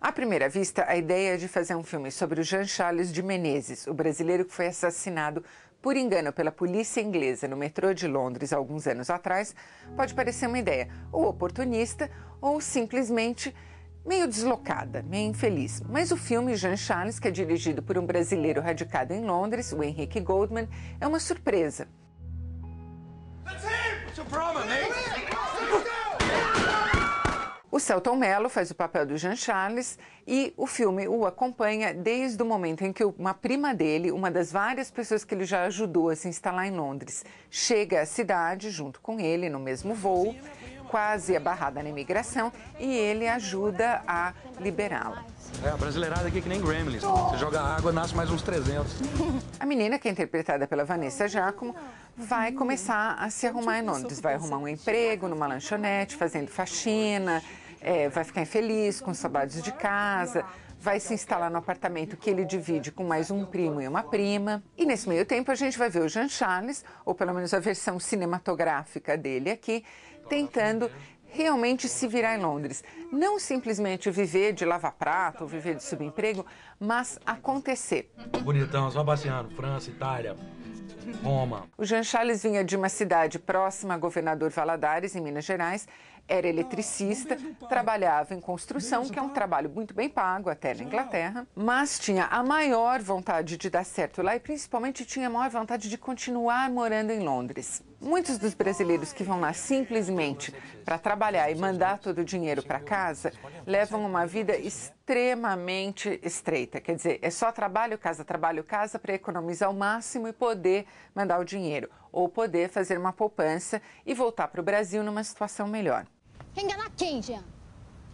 À primeira vista, a ideia de fazer um filme sobre o Jean Charles de Menezes, o brasileiro que foi assassinado por engano pela polícia inglesa no metrô de Londres há alguns anos atrás, pode parecer uma ideia ou oportunista ou simplesmente meio deslocada, meio infeliz. Mas o filme Jean Charles, que é dirigido por um brasileiro radicado em Londres, o Henrique Goldman, é uma surpresa. O Selton Mello faz o papel do Jean Charles e o filme o acompanha desde o momento em que uma prima dele, uma das várias pessoas que ele já ajudou a se instalar em Londres, chega à cidade junto com ele no mesmo voo, quase barrada na imigração, e ele ajuda a liberá-la. A brasileirada aqui é que nem Gremlins. Você joga água, nasce mais uns 300. A menina, que é interpretada pela Vanessa Giacomo, vai começar a se arrumar em Londres. Vai arrumar um emprego numa lanchonete, fazendo faxina, vai ficar infeliz, com saudades de casa, vai se instalar no apartamento que ele divide com mais um primo e uma prima. E nesse meio tempo a gente vai ver o Jean Charles, ou pelo menos a versão cinematográfica dele aqui, tentando realmente se virar em Londres. Não simplesmente viver de lava-prato ou viver de subemprego, mas acontecer. Bonitão, só passeando. França, Itália, Roma. O Jean Charles vinha de uma cidade próxima a Governador Valadares, em Minas Gerais, era eletricista, trabalhava em construção, que é um trabalho muito bem pago, até na Inglaterra, mas tinha a maior vontade de dar certo lá e principalmente tinha a maior vontade de continuar morando em Londres. Muitos dos brasileiros que vão lá simplesmente para trabalhar e mandar todo o dinheiro para casa levam uma vida extremamente estreita. Quer dizer, é só trabalho, casa para economizar o máximo e poder mandar o dinheiro, ou poder fazer uma poupança e voltar para o Brasil numa situação melhor. Enganar quem, Jean?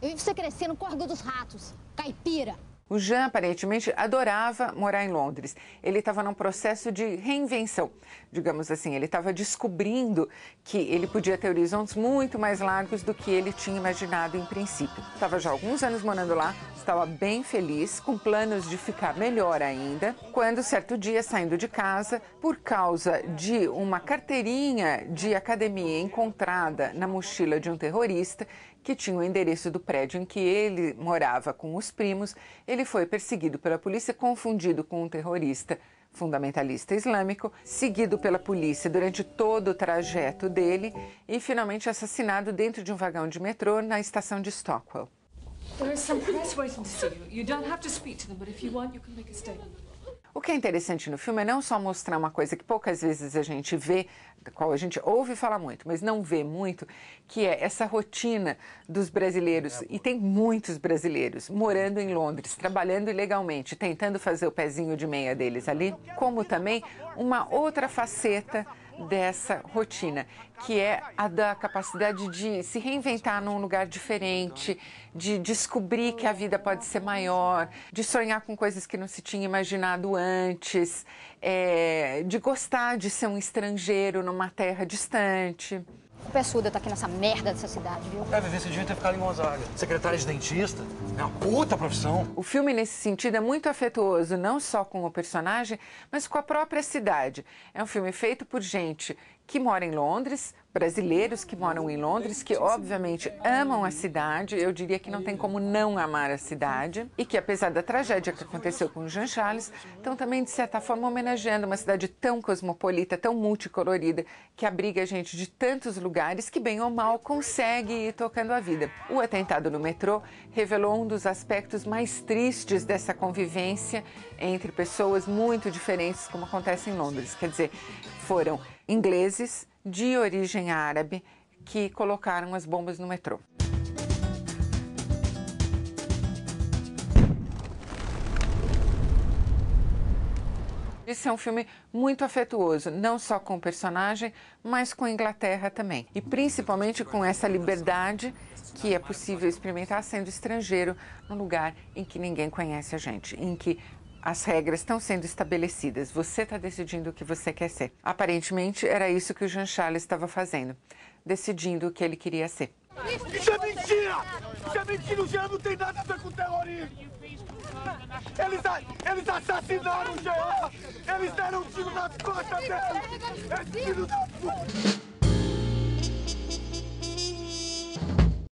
Eu vi você crescer no Córrego dos Ratos, caipira. O Jean, aparentemente, adorava morar em Londres. Ele estava num processo de reinvenção, digamos assim. Ele estava descobrindo que ele podia ter horizontes muito mais largos do que ele tinha imaginado em princípio. Estava já há alguns anos morando lá, estava bem feliz, com planos de ficar melhor ainda, quando, certo dia, saindo de casa, por causa de uma carteirinha de academia encontrada na mochila de um terrorista, que tinha o endereço do prédio em que ele morava com os primos, ele foi perseguido pela polícia, confundido com um terrorista fundamentalista islâmico, seguido pela polícia durante todo o trajeto dele e finalmente assassinado dentro de um vagão de metrô na estação de Stockwell. There is some press waiting to see you. You don't have to speak to them, but if you want, you can make a statement. O que é interessante no filme é não só mostrar uma coisa que poucas vezes a gente vê, da qual a gente ouve falar muito, mas não vê muito, que é essa rotina dos brasileiros, e tem muitos brasileiros morando em Londres, trabalhando ilegalmente, tentando fazer o pezinho de meia deles ali, como também uma outra faceta dessa rotina, que é a da capacidade de se reinventar num lugar diferente, de descobrir que a vida pode ser maior, de sonhar com coisas que não se tinha imaginado antes, de gostar de ser um estrangeiro numa terra distante. O pé surdo tá aqui nessa merda dessa cidade, viu? Vivi, você devia ter ficado em Gonzaga. Secretária de dentista, é uma puta profissão. O filme, nesse sentido, é muito afetuoso, não só com o personagem, mas com a própria cidade. É um filme feito por gente que mora em Londres, brasileiros que moram em Londres, que obviamente amam a cidade, eu diria que não tem como não amar a cidade, e que apesar da tragédia que aconteceu com o Jean Charles, estão também, de certa forma, homenageando uma cidade tão cosmopolita, tão multicolorida, que abriga gente de tantos lugares que, bem ou mal, consegue ir tocando a vida. O atentado no metrô revelou um dos aspectos mais tristes dessa convivência entre pessoas muito diferentes, como acontece em Londres. Quer dizer, foram ingleses de origem árabe que colocaram as bombas no metrô. Esse é um filme muito afetuoso, não só com o personagem, mas com a Inglaterra também. E principalmente com essa liberdade que é possível experimentar sendo estrangeiro num lugar em que ninguém conhece a gente, em que as regras estão sendo estabelecidas, você está decidindo o que você quer ser. Aparentemente, era isso que o Jean Charles estava fazendo, decidindo o que ele queria ser. Isso é mentira! Isso é mentira! O Jean não tem nada a ver com terrorismo! Eles assassinaram o Jean! Eles deram um tiro nas costas dele! É tiro da puta!